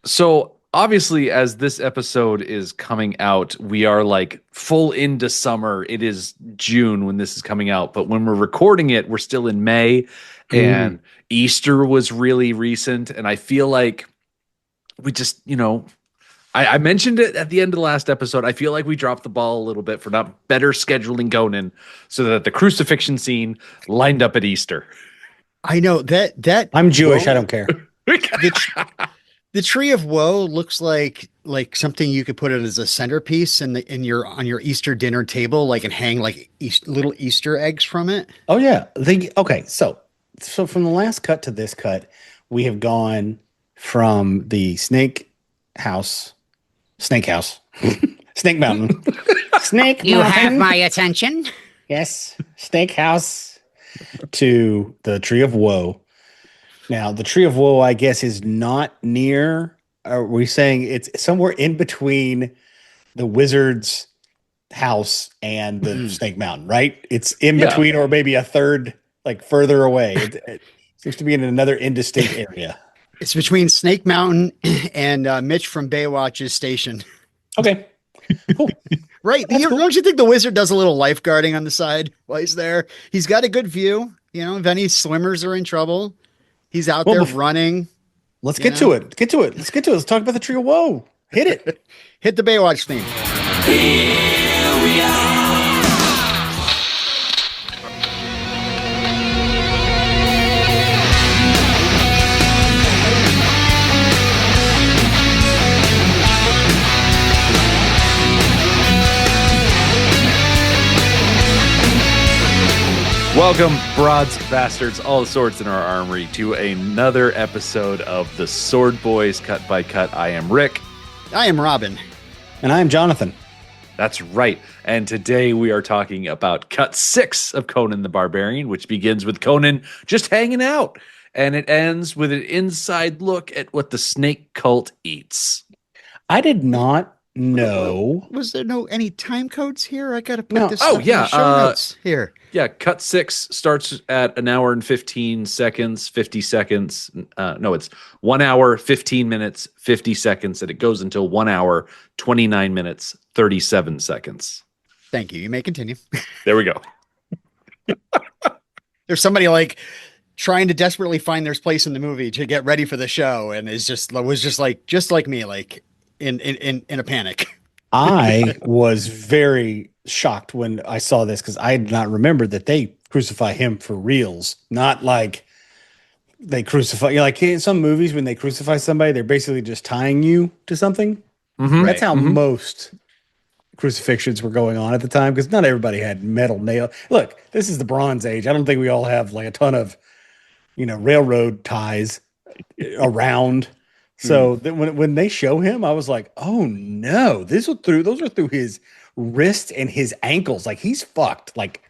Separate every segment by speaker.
Speaker 1: So obviously, as this episode is coming out, we are like full into summer. It is June when this is coming out, but when we're recording it, we're still in May,
Speaker 2: Mm.
Speaker 1: and Easter was really recent. And I feel like we just, I mentioned it at the end of the last episode. I feel like we dropped the ball a little bit for not better scheduling Conan so that the crucifixion scene lined up at Easter.
Speaker 2: I know that
Speaker 3: I'm Jewish. I
Speaker 2: woe,
Speaker 3: don't care.
Speaker 2: the the tree of woe looks like something you could put it as a centerpiece in your on your Easter dinner table, like and hang like little Easter eggs from it.
Speaker 3: Oh yeah. Okay. So from the last cut to this cut, we have gone from the house, snake house, snake mountain, snake
Speaker 2: You have
Speaker 3: mountain.
Speaker 2: my attention.
Speaker 3: Yes, snake house to the tree of woe. Now, the tree of woe, I guess, is not near. Are we saying it's somewhere in between the wizard's house and the Snake Mountain, right? It's in
Speaker 1: Yeah.
Speaker 3: between, or maybe a third, like further away. It seems to be in another indistinct area.
Speaker 2: It's between Snake Mountain and Mitch from Baywatch's station.
Speaker 3: Okay, cool.
Speaker 2: Right.
Speaker 3: Cool.
Speaker 2: Don't you think the wizard does a little lifeguarding on the side while he's there? He's got a good view. If any swimmers are in trouble, he's out there running.
Speaker 3: Let's get to it. Get to it. Let's get to it. Let's talk about the tree of woe. Hit it.
Speaker 2: Hit the Baywatch theme.
Speaker 4: Here we are.
Speaker 1: Welcome, broads, bastards, all the swords in our armory, to another episode of the Swordboys Cut by Cut. I am Rick.
Speaker 2: I am Robin.
Speaker 3: And I am Jonathan.
Speaker 1: That's right. And today we are talking about Cut 6 of Conan the Barbarian, which begins with Conan just hanging out. And it ends with an inside look at what the snake cult eats.
Speaker 3: I did not know.
Speaker 2: Was there any time codes here? I got to put this
Speaker 1: Oh,
Speaker 2: stuff in
Speaker 1: yeah,
Speaker 2: the show notes here.
Speaker 1: Yeah, Cut 6 starts at an hour and 15 seconds, 50 seconds. No, it's 1 hour, 15 minutes, 50 seconds, and it goes until 1 hour, 29 minutes, 37 seconds.
Speaker 2: Thank you. You may continue.
Speaker 1: There we go.
Speaker 2: There's somebody like trying to desperately find their place in the movie to get ready for the show, and was just like me, like in a panic.
Speaker 3: I was very shocked when I saw this because I did not remember that they crucify him for reals, not like they crucify. Like in some movies, when they crucify somebody, they're basically just tying you to something.
Speaker 1: Mm-hmm.
Speaker 3: That's how most crucifixions were going on at the time because not everybody had metal nail. Look, this is the Bronze Age. I don't think we all have like a ton of, railroad ties around. So when they show him, I was like, oh no, those are through his wrist and his ankles. Like he's fucked. Like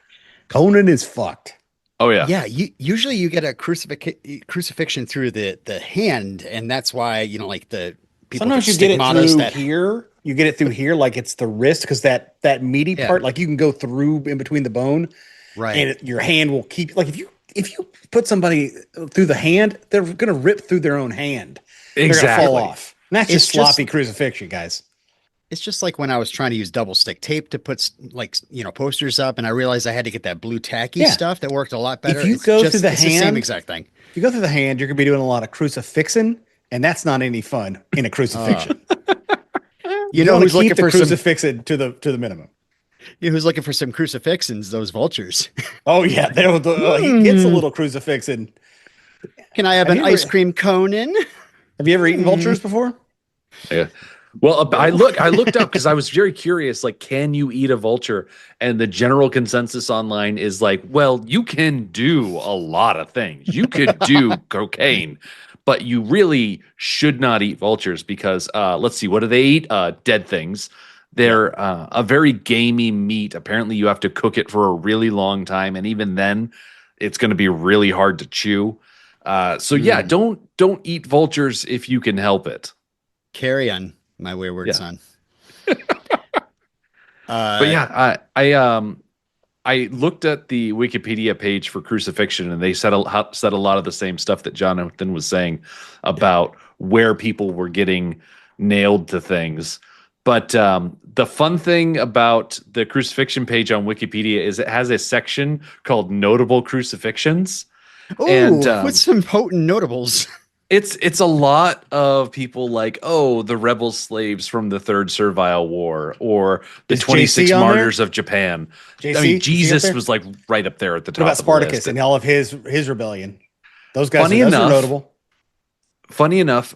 Speaker 3: Conan is fucked.
Speaker 1: Oh yeah.
Speaker 2: Yeah. Usually you get a crucifixion through the hand, and that's why like the people.
Speaker 3: Sometimes you get it through here. You get it through here, like it's the wrist, because that meaty part, like you can go through in between the bone,
Speaker 2: right?
Speaker 3: And your hand will keep. Like if you put somebody through the hand, they're gonna rip through their own hand.
Speaker 1: Exactly.
Speaker 3: They're gonna fall off. And that's just sloppy
Speaker 2: just
Speaker 3: crucifixion, guys.
Speaker 2: It's just like when I was trying to use double stick tape to put posters up, and I realized I had to get that blue tacky stuff that worked a lot better.
Speaker 3: If you go through the hand,
Speaker 2: the same exact thing.
Speaker 3: If you go through the hand, you're gonna be doing a lot of crucifixin, and that's not any fun in a crucifixion.
Speaker 2: You know who's looking
Speaker 3: keep the
Speaker 2: for
Speaker 3: crucifixin to the minimum.
Speaker 2: Who's looking for some crucifixins? Those vultures.
Speaker 3: Oh yeah, he gets a little crucifixin.
Speaker 2: Can I have an ice cream Conan?
Speaker 3: Have you ever eaten vultures before?
Speaker 1: Yeah. Well, I looked up because I was very curious, like, can you eat a vulture? And the general consensus online is like, well, you can do a lot of things. You could do cocaine, but you really should not eat vultures because, let's see, what do they eat? Dead things. They're a very gamey meat. Apparently, you have to cook it for a really long time, and even then, it's going to be really hard to chew. So yeah, don't eat vultures if you can help it.
Speaker 2: Carry on, my wayward son.
Speaker 1: But yeah, I looked at the Wikipedia page for crucifixion, and they said a lot of the same stuff that Jonathan was saying about where people were getting nailed to things. But the fun thing about the crucifixion page on Wikipedia is it has a section called notable crucifixions.
Speaker 2: Ooh,
Speaker 1: And
Speaker 2: with some potent notables.
Speaker 1: it's a lot of people like, oh, the rebel slaves from the Third Servile War, or the
Speaker 3: Is
Speaker 1: 26
Speaker 3: JC on there?
Speaker 1: martyrs of Japan.
Speaker 3: JC?
Speaker 1: I
Speaker 3: Is he
Speaker 1: mean,
Speaker 3: up
Speaker 1: Jesus
Speaker 3: there?
Speaker 1: was like right up there at the
Speaker 3: What
Speaker 1: top
Speaker 3: about
Speaker 1: of the
Speaker 3: Spartacus
Speaker 1: list.
Speaker 3: and all of his rebellion? Those guys
Speaker 1: Funny
Speaker 3: those are
Speaker 1: enough-
Speaker 3: notable.
Speaker 1: Funny enough,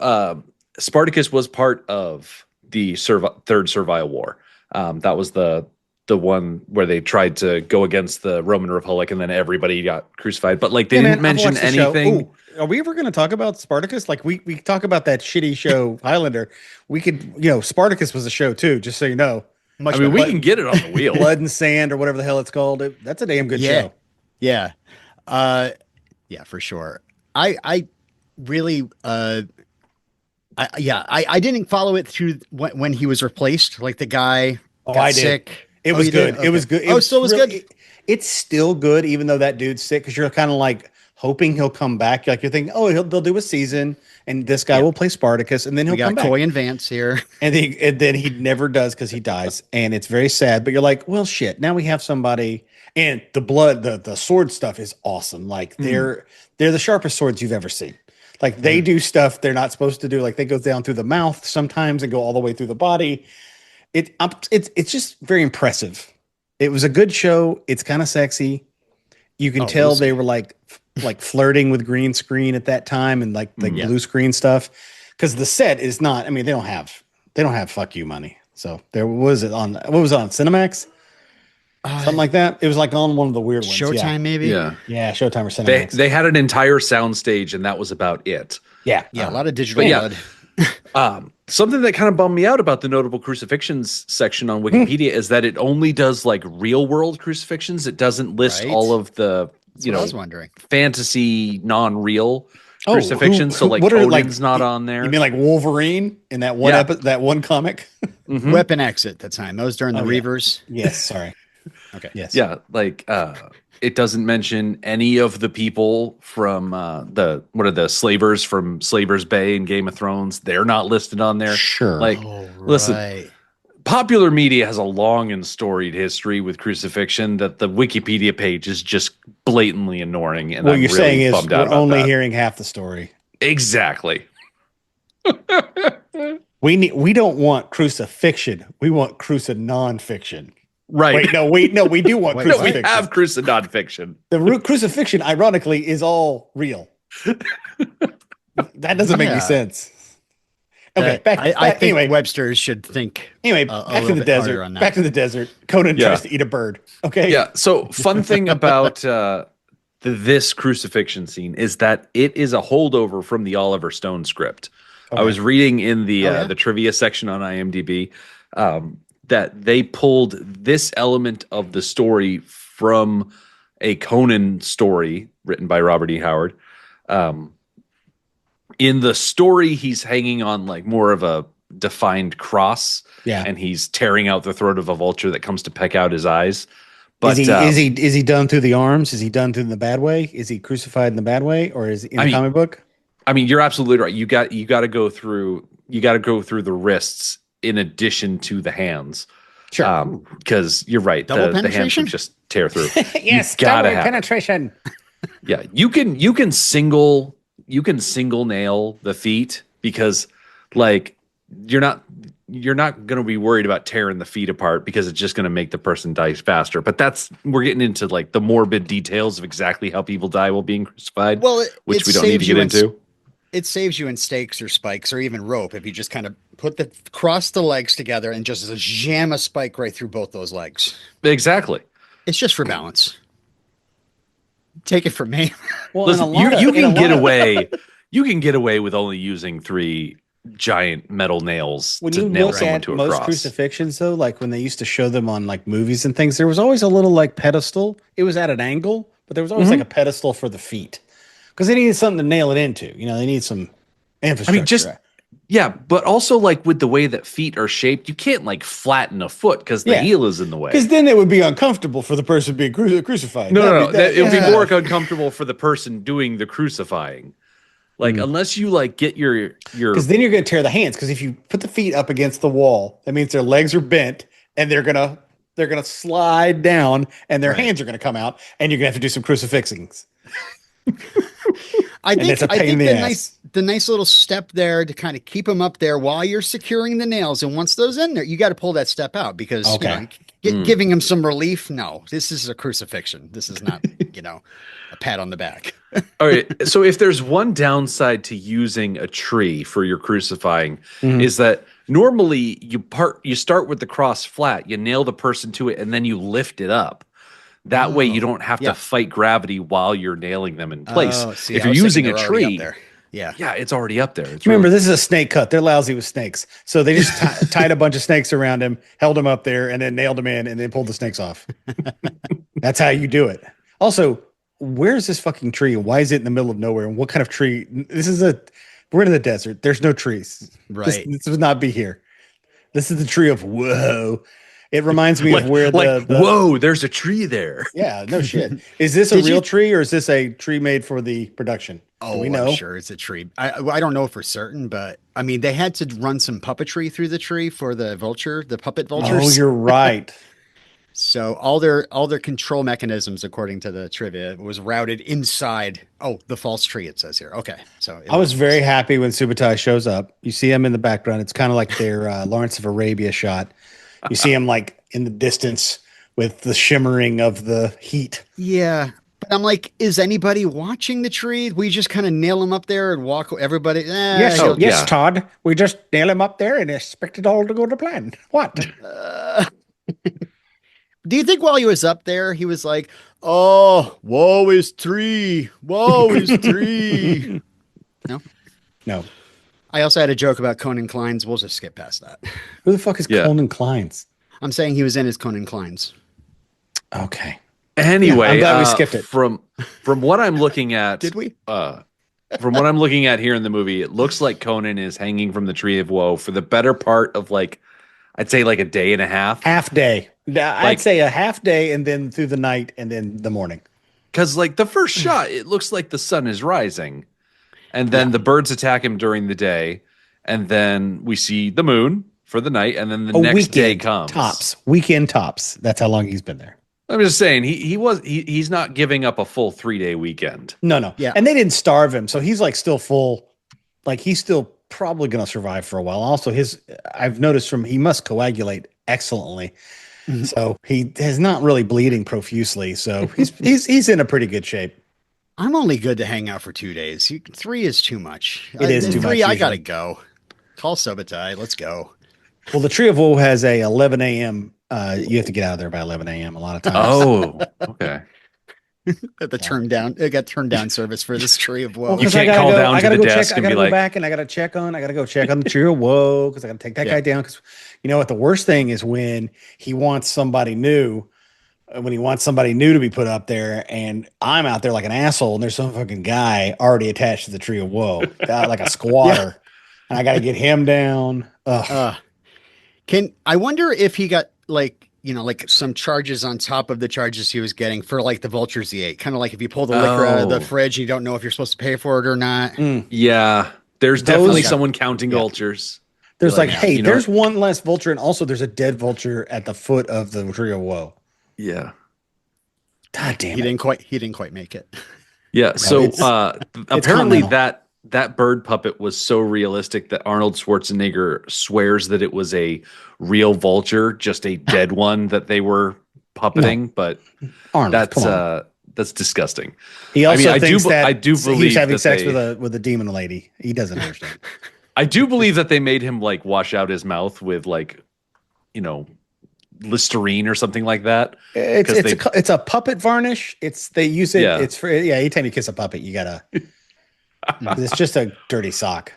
Speaker 1: Spartacus was part of the Third Servile War. That was the one where they tried to go against the Roman Republic, and then everybody got crucified. But like they
Speaker 3: Hey,
Speaker 1: didn't
Speaker 3: man, I've
Speaker 1: mention
Speaker 3: watched the show.
Speaker 1: anything.
Speaker 3: Ooh, are we ever going to talk about Spartacus? Like we talk about that shitty show Highlander. We could, Spartacus was a show too, just so you know.
Speaker 2: Much
Speaker 1: I mean, we
Speaker 2: better.
Speaker 1: can get it on the wheel.
Speaker 3: Blood and Sand or whatever the hell it's called. That's a damn good
Speaker 2: Yeah.
Speaker 3: show.
Speaker 2: Yeah. Yeah, for sure. I really, I didn't follow it through when he was replaced. Like the guy
Speaker 3: Oh,
Speaker 2: got
Speaker 3: I did.
Speaker 2: sick.
Speaker 3: It
Speaker 2: Oh,
Speaker 3: was
Speaker 2: you
Speaker 3: good.
Speaker 2: did?
Speaker 3: It was
Speaker 2: Okay.
Speaker 3: good.
Speaker 2: Oh, it still was good.
Speaker 3: It's still good, even though that dude's sick, because you're kind of like hoping he'll come back. Like you're thinking, oh, they'll do a season, and this guy
Speaker 2: Yeah.
Speaker 3: will play Spartacus, and then he'll
Speaker 2: We
Speaker 3: come
Speaker 2: got
Speaker 3: back.
Speaker 2: Coy and Vance here.
Speaker 3: And then he never does because he dies, and it's very sad. But you're like, well, shit. Now we have somebody, and the sword stuff is awesome. Like they're the sharpest swords you've ever seen. Like they do stuff they're not supposed to do. Like they go down through the mouth sometimes and go all the way through the body. It's just very impressive. It was a good show. It's kind of sexy. You can tell they were like flirting with green screen at that time and like the blue screen stuff, because the set is not. I mean, they don't have fuck you money. So there was it on. What was it on Cinemax? Something like that. It was like on one of the weird ones.
Speaker 2: Showtime, maybe.
Speaker 1: Yeah.
Speaker 3: Yeah, Showtime or Cinemax.
Speaker 1: They had an entire soundstage, and that was about it.
Speaker 3: yeah.
Speaker 2: Yeah, a lot of digital
Speaker 1: but yeah.
Speaker 2: blood.
Speaker 1: Something that kind of bummed me out about the notable crucifixions section on Wikipedia is that it only does like real world crucifixions. It doesn't list
Speaker 2: Right.
Speaker 1: all of the
Speaker 2: That's what I was wondering.
Speaker 1: fantasy non-real
Speaker 3: Oh,
Speaker 1: crucifixions. So like
Speaker 3: what are,
Speaker 1: Odin's not on there.
Speaker 3: You mean like Wolverine in that one
Speaker 1: Yeah.
Speaker 3: that one comic?
Speaker 1: Mhm.
Speaker 2: Weapon X at the time. Those during the
Speaker 3: Oh, yeah.
Speaker 2: Reavers.
Speaker 3: Yes. Sorry.
Speaker 2: Okay.
Speaker 3: Yes.
Speaker 1: Yeah, like it doesn't mention any of the people from the slavers from Slaver's Bay in Game of Thrones. They're not listed on there.
Speaker 3: Sure.
Speaker 1: Like,
Speaker 2: Oh,
Speaker 1: listen,
Speaker 2: right.
Speaker 1: popular media has a long and storied history with crucifixion that the Wikipedia page is just blatantly ignoring. And
Speaker 3: what
Speaker 1: I'm
Speaker 3: you're
Speaker 1: really
Speaker 3: saying is
Speaker 1: bummed out
Speaker 3: we're
Speaker 1: about
Speaker 3: only
Speaker 1: that.
Speaker 3: hearing half the story.
Speaker 1: Exactly.
Speaker 3: We don't want crucifixion. We want non-fiction.
Speaker 1: Right.
Speaker 3: Wait, no, we do want
Speaker 2: Wait,
Speaker 1: No,
Speaker 2: what?
Speaker 1: we
Speaker 3: crucifixion.
Speaker 1: have cruci nonfiction.
Speaker 3: The crucifixion, ironically, is all real. That doesn't make
Speaker 2: Yeah.
Speaker 3: any sense. Okay,
Speaker 2: That- I think
Speaker 3: anyway.
Speaker 2: Websters should think.
Speaker 3: Anyway,
Speaker 2: a
Speaker 3: back to
Speaker 2: little
Speaker 3: the
Speaker 2: bit
Speaker 3: desert.
Speaker 2: harder on that.
Speaker 3: Back to the desert. Conan
Speaker 1: Yeah.
Speaker 3: tries to eat a bird. Okay.
Speaker 1: Yeah. So fun thing about this crucifixion scene is that it is a holdover from the Oliver Stone script. I
Speaker 3: Okay.
Speaker 1: was reading in the
Speaker 2: Oh, yeah?
Speaker 1: the trivia section on IMDb that they pulled this element of the story from a Conan story written by Robert E. Howard. In the story, he's hanging on like more of a defined cross,
Speaker 3: Yeah.
Speaker 1: and he's tearing out the throat of a vulture that comes to peck out his eyes. But
Speaker 3: is he done through the arms? Is he done through the bad way? Is he crucified in the bad way, or is he in the comic book?
Speaker 1: I mean, you're absolutely right. You got to go through the wrists in addition to the hands.
Speaker 3: Sure.
Speaker 1: Because you're right.
Speaker 2: Double
Speaker 1: The hands
Speaker 2: penetration?
Speaker 1: can just tear through.
Speaker 3: Yes.
Speaker 1: You gotta
Speaker 3: double
Speaker 1: have it.
Speaker 3: penetration.
Speaker 1: Yeah, you can single nail the feet, because like you're not going to be worried about tearing the feet apart, because it's just going to make the person die faster. But we're getting into like the morbid details of exactly how people die while being crucified,
Speaker 2: Well,
Speaker 1: which
Speaker 2: it
Speaker 1: we don't need to
Speaker 2: saves
Speaker 1: get
Speaker 2: you
Speaker 1: into.
Speaker 2: It saves you in stakes or spikes or even rope if you just kind of cross the legs together and just jam a spike right through both those legs.
Speaker 1: Exactly.
Speaker 2: It's just for balance. Take it from me.
Speaker 3: Well,
Speaker 1: Listen, you can get away. You can get away with only using 3 giant metal nails
Speaker 3: When
Speaker 1: to
Speaker 3: you
Speaker 1: nail
Speaker 3: look
Speaker 1: someone
Speaker 3: at
Speaker 1: to a
Speaker 3: most
Speaker 1: cross.
Speaker 3: crucifixions, though, like when they used to show them on like movies and things, there was always a little like pedestal. It was at an angle, but there was always like a pedestal for the feet, because they needed something to nail it into. They need some infrastructure.
Speaker 1: Yeah, but also like with the way that feet are shaped, you can't like flatten a foot because the
Speaker 3: Yeah.
Speaker 1: heel is in the way.
Speaker 3: because then it would be uncomfortable for the person being crucified.
Speaker 1: No.
Speaker 3: That'd be-
Speaker 1: It would be
Speaker 2: yeah.
Speaker 1: more uncomfortable for the person doing the crucifying. Like unless you like get your
Speaker 3: Because then you're going to tear the hands. Because if you put the feet up against the wall, that means their legs are bent and they're gonna slide down and their hands are gonna come out, and you're gonna have to do some crucifixings.
Speaker 2: I think
Speaker 3: it's a pain in the ass.
Speaker 2: the nice little step there to kind of keep them up there while you're securing the nails. And once those in there, you got to pull that step out because giving him some relief. No, this is a crucifixion. This is not, a pat on the back.
Speaker 1: All right. So if there's one downside to using a tree for your crucifying, is that normally you start with the cross flat, you nail the person to it, and then you lift it up. That way you don't have to fight gravity while you're nailing them in place. If you're using a tree, yeah, it's already up there.
Speaker 3: Remember, this is a snake cut. They're lousy with snakes. So they just tied a bunch of snakes around him, held him up there, and then nailed him in, and then pulled the snakes off. That's how you do it. Also, where's this fucking tree? Why is it in the middle of nowhere? And what kind of tree? We're in the desert. There's no trees.
Speaker 2: Right.
Speaker 3: This would not be here. This is the tree of whoa. It reminds me of where
Speaker 1: whoa, there's a tree there.
Speaker 3: Yeah, no shit. Is this a real tree or is this a tree made for the production?
Speaker 2: Oh,
Speaker 3: we know?
Speaker 2: I'm sure it's a tree. I don't know for certain, but I mean, they had to run some puppetry through the tree for the puppet vultures.
Speaker 3: Oh, you're right.
Speaker 2: So all their control mechanisms, according to the trivia, was routed inside. Oh, the false tree, it says here. Okay, so
Speaker 3: I was very happy when Subutai shows up. You see him in the background. It's kind of like their Lawrence of Arabia shot. You see him like in the distance with the shimmering of the heat.
Speaker 2: Yeah. But I'm like, is anybody watching the tree? We just kind of nail him up there and walk everybody.
Speaker 3: Yes, Todd. We just nail him up there and expect it all to go to plan. What?
Speaker 2: Do you think while he was up there, he was like, oh, woe is tree. Woe is tree.
Speaker 3: No.
Speaker 2: I also had a joke about Conan Klein's. We'll just skip past that.
Speaker 3: Who the fuck is Conan Klein's?
Speaker 2: I'm saying he was in his Conan Klein's.
Speaker 3: Okay.
Speaker 1: Anyway,
Speaker 3: I'm glad we skipped it.
Speaker 1: From what I'm looking at,
Speaker 2: Did we?
Speaker 1: From what I'm looking at here in the movie, it looks like Conan is hanging from the Tree of Woe for the better part of I'd say a day and a half.
Speaker 3: Half day. I'd say a half day and then through the night and then the morning.
Speaker 1: Because the first shot, it looks like the sun is rising. And then the birds attack him during the day. And then we see the moon for the night. And then the next day comes.
Speaker 3: Weekend tops. That's how long he's been there.
Speaker 1: I'm just saying he's not giving up a full 3-day weekend.
Speaker 3: No. Yeah. And they didn't starve him. So he's still full. He's still probably going to survive for a while. Also, I've noticed he must coagulate excellently. Mm-hmm. So he is not really bleeding profusely. So he's in a pretty good shape.
Speaker 2: I'm only good to hang out for 2 days. 3 is too much.
Speaker 3: It is too much.
Speaker 2: 3, I gotta go. Call Subutai. Let's go.
Speaker 3: Well, the Tree of Woe has a 11 a.m. You have to get out of there by 11 a.m. a lot of times.
Speaker 1: Oh, okay.
Speaker 2: It got turned down service for this Tree of Woe.
Speaker 1: You can't call down to the desk and be like,
Speaker 3: back and I gotta go check on the Tree of Woe because I gotta take that guy down. Because you know what? The worst thing is when he wants somebody new. When he wants somebody new to be put up there, and I'm out there like an asshole, and there's some fucking guy already attached to the Tree of Woe, like a squatter, and I got to get him down.
Speaker 2: I wonder if he got some charges on top of the charges he was getting for the vultures he ate, kind of like if you pull the liquor out of the fridge, you don't know if you're supposed to pay for it or not.
Speaker 1: Yeah, there's definitely someone counting vultures.
Speaker 3: There's hey, there's one less vulture, and also there's a dead vulture at the foot of the Tree of Woe.
Speaker 1: Yeah.
Speaker 3: God damn
Speaker 2: it. He didn't quite make it.
Speaker 1: Yeah. So apparently that bird puppet was so realistic that Arnold Schwarzenegger swears that it was a real vulture, just a dead one that they were puppeting. But Arnold, that's disgusting.
Speaker 3: He also thinks
Speaker 1: I do believe
Speaker 3: he's having sex with a demon lady. He doesn't understand.
Speaker 1: I do believe that they made him wash out his mouth with Listerine or something like that.
Speaker 3: It's a puppet varnish. They use it. Yeah. It's for anytime you kiss a puppet, you gotta. It's just a dirty sock.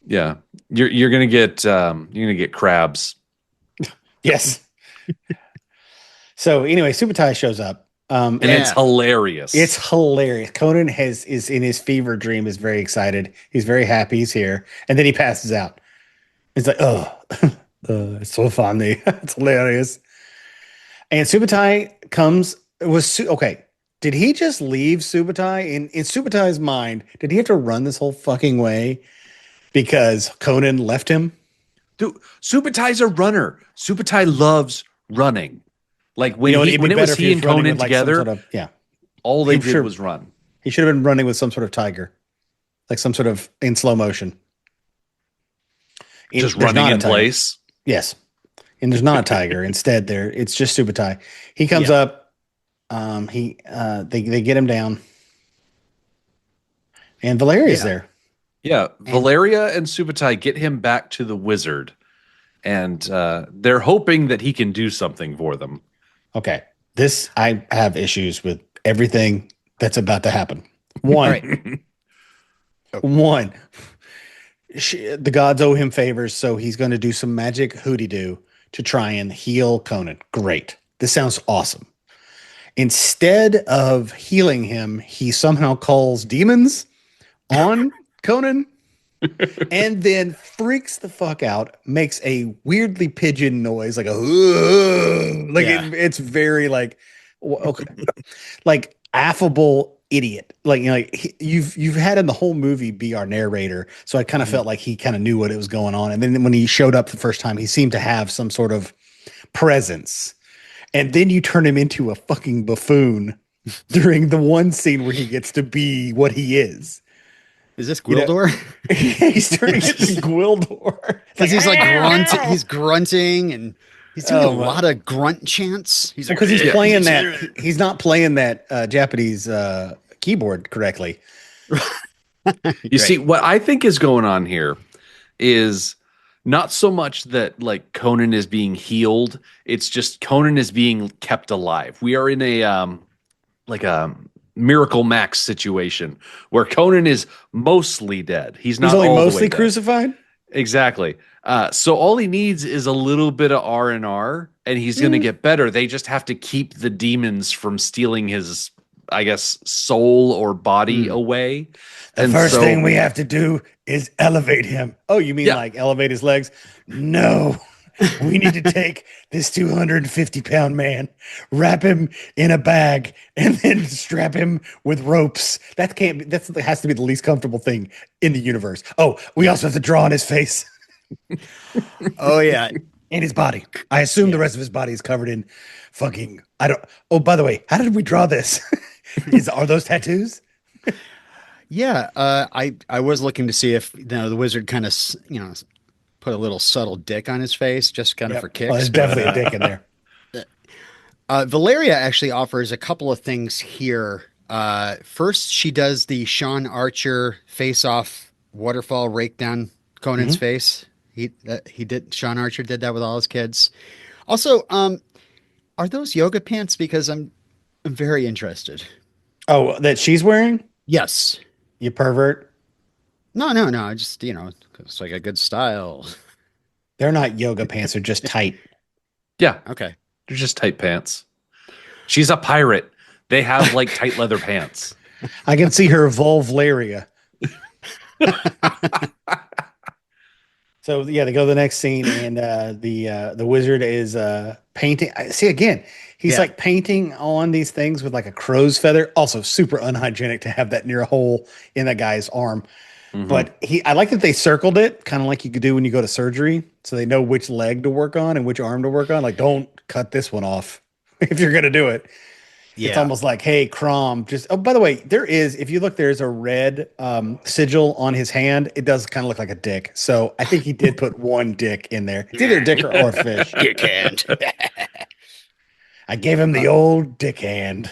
Speaker 1: Yeah, you're gonna get crabs.
Speaker 3: Yes. So anyway, Subutai shows up,
Speaker 1: and it's hilarious.
Speaker 3: It's hilarious. Conan is in his fever dream. Is very excited. He's very happy. He's here, and then he passes out. He's like, oh. It's so funny. It's hilarious. And Subutai comes. Okay. Did he just leave Subutai? In Subutai's mind, did he have to run this whole fucking way because Conan left him?
Speaker 1: Dude, Subutai's a runner. Subutai loves running. Like when
Speaker 3: It'd be
Speaker 1: when it
Speaker 3: better
Speaker 1: was
Speaker 3: if
Speaker 1: he and
Speaker 3: was running
Speaker 1: Conan
Speaker 3: with, like, some
Speaker 1: together,
Speaker 3: sort of, yeah.
Speaker 1: all they
Speaker 3: He
Speaker 1: did
Speaker 3: sure-
Speaker 1: was run.
Speaker 3: He should have been running with some sort of tiger, like some sort of in slow motion.
Speaker 1: Just
Speaker 3: There's
Speaker 1: running
Speaker 3: not a
Speaker 1: in
Speaker 3: tiger.
Speaker 1: place.
Speaker 3: Yes, and there's not a tiger. Instead, it's just Subutai. He comes up. They get him down, and Valeria's there.
Speaker 1: Yeah, Valeria and Subutai get him back to the wizard, and they're hoping that he can do something for them.
Speaker 3: Okay, I have issues with everything that's about to happen. One, the gods owe him favors, so he's going to do some magic hooty-doo to try and heal Conan. Great. This sounds awesome. Instead of healing him, he somehow calls demons on Conan and then freaks the fuck out, makes a weirdly pigeon noise, like it's very like, okay, like affable idiot. Like you've had in the whole movie be our narrator, so I kind of felt like he kind of knew what it was going on. And then when he showed up the first time, he seemed to have some sort of presence. And then you turn him into a fucking buffoon during the one scene where he gets to be what he is.
Speaker 2: Is this Gwildor?
Speaker 3: He's turning into Gwildor.
Speaker 2: Because he's like he's grunting and he's doing a lot of grunt chants. He's
Speaker 3: because he's playing that. He's not playing that Japanese keyboard correctly.
Speaker 1: You see, what I think is going on here is not so much that like Conan is being healed. It's just Conan is being kept alive. We are in a like a Miracle Max situation where Conan is mostly dead. He's not
Speaker 3: only
Speaker 1: all the way
Speaker 3: mostly
Speaker 1: dead.
Speaker 3: crucified.
Speaker 1: Exactly. So all he needs is a little bit of R&R, and he's going to get better. They just have to keep the demons from stealing his, I guess, soul or body away.
Speaker 3: The first thing we have to do is elevate him. Oh, you mean like elevate his legs? No. We need to take this 250-pound man, wrap him in a bag, and then strap him with ropes. That has to be the least comfortable thing in the universe. Oh, we also have to draw on his face.
Speaker 2: Oh yeah,
Speaker 3: and his body. I assume the rest of his body is covered in fucking. Oh, by the way, how did we draw this? Are those tattoos?
Speaker 2: Yeah, I was looking to see if the wizard kind of put a little subtle dick on his face, just kind of for kicks.
Speaker 3: Oh, there's definitely a dick in there.
Speaker 2: Valeria actually offers a couple of things here. First, she does the Sean Archer face-off waterfall rake down Conan's face. Sean Archer did that with all his kids. Also, are those yoga pants? Because I'm very interested.
Speaker 3: Oh, that she's wearing?
Speaker 2: Yes.
Speaker 3: You pervert.
Speaker 2: No. I just, it's like a good style.
Speaker 3: They're not yoga pants. They're just tight.
Speaker 1: Yeah.
Speaker 2: Okay.
Speaker 1: They're just tight pants. She's a pirate. They have like tight leather pants.
Speaker 3: I can see her vulvlaria. So yeah, they go to the next scene, and the wizard is painting. See again, he's like painting on these things with like a crow's feather. Also, super unhygienic to have that near a hole in that guy's arm. But I like that they circled it, kind of like you could do when you go to surgery, so they know which leg to work on and which arm to work on. Like, don't cut this one off if you're gonna do it. Yeah. It's almost like, hey, CROM, by the way, if you look, there's a red sigil on his hand. It does kind of look like a dick. So I think he did put one dick in there. It's either a dick or a fish.
Speaker 2: Dick hand.
Speaker 3: I gave him the old dick hand.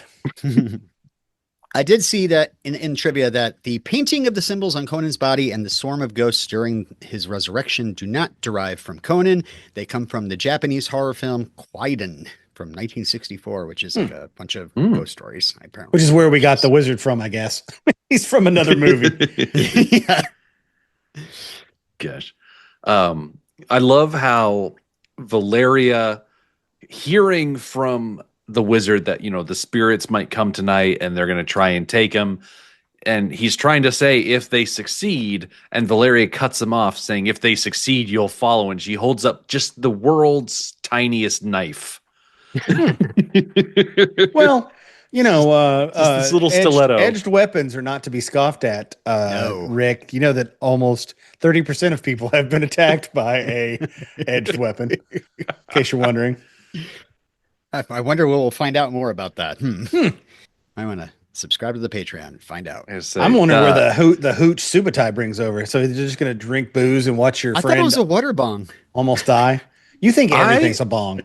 Speaker 2: I did see that in trivia that the painting of the symbols on Conan's body and the swarm of ghosts during his resurrection do not derive from Conan. They come from the Japanese horror film Kwaidan from 1964, which is like a bunch of ghost stories, apparently.
Speaker 3: Which is where we got the wizard from, I guess. He's from another movie.
Speaker 2: Yeah.
Speaker 1: Gosh. I love how Valeria, hearing from the wizard that, the spirits might come tonight and they're going to try and take him. And he's trying to say, if they succeed, and Valeria cuts him off saying, if they succeed, you'll follow. And she holds up just the world's tiniest knife.
Speaker 3: Well, You know,
Speaker 1: Just this little stiletto.
Speaker 3: Edged weapons are not to be scoffed at,
Speaker 2: No.
Speaker 3: Rick. You know that almost 30% of people have been attacked by a edged weapon, in case you're wondering.
Speaker 2: I wonder we'll find out more about that. I want to subscribe to the Patreon and find out.
Speaker 3: I'm wondering where the hooch Subutai brings over. So they're just going to drink booze and watch your
Speaker 2: I
Speaker 3: friend
Speaker 2: thought it was a water bong.
Speaker 3: almost die. You think everything's a bong.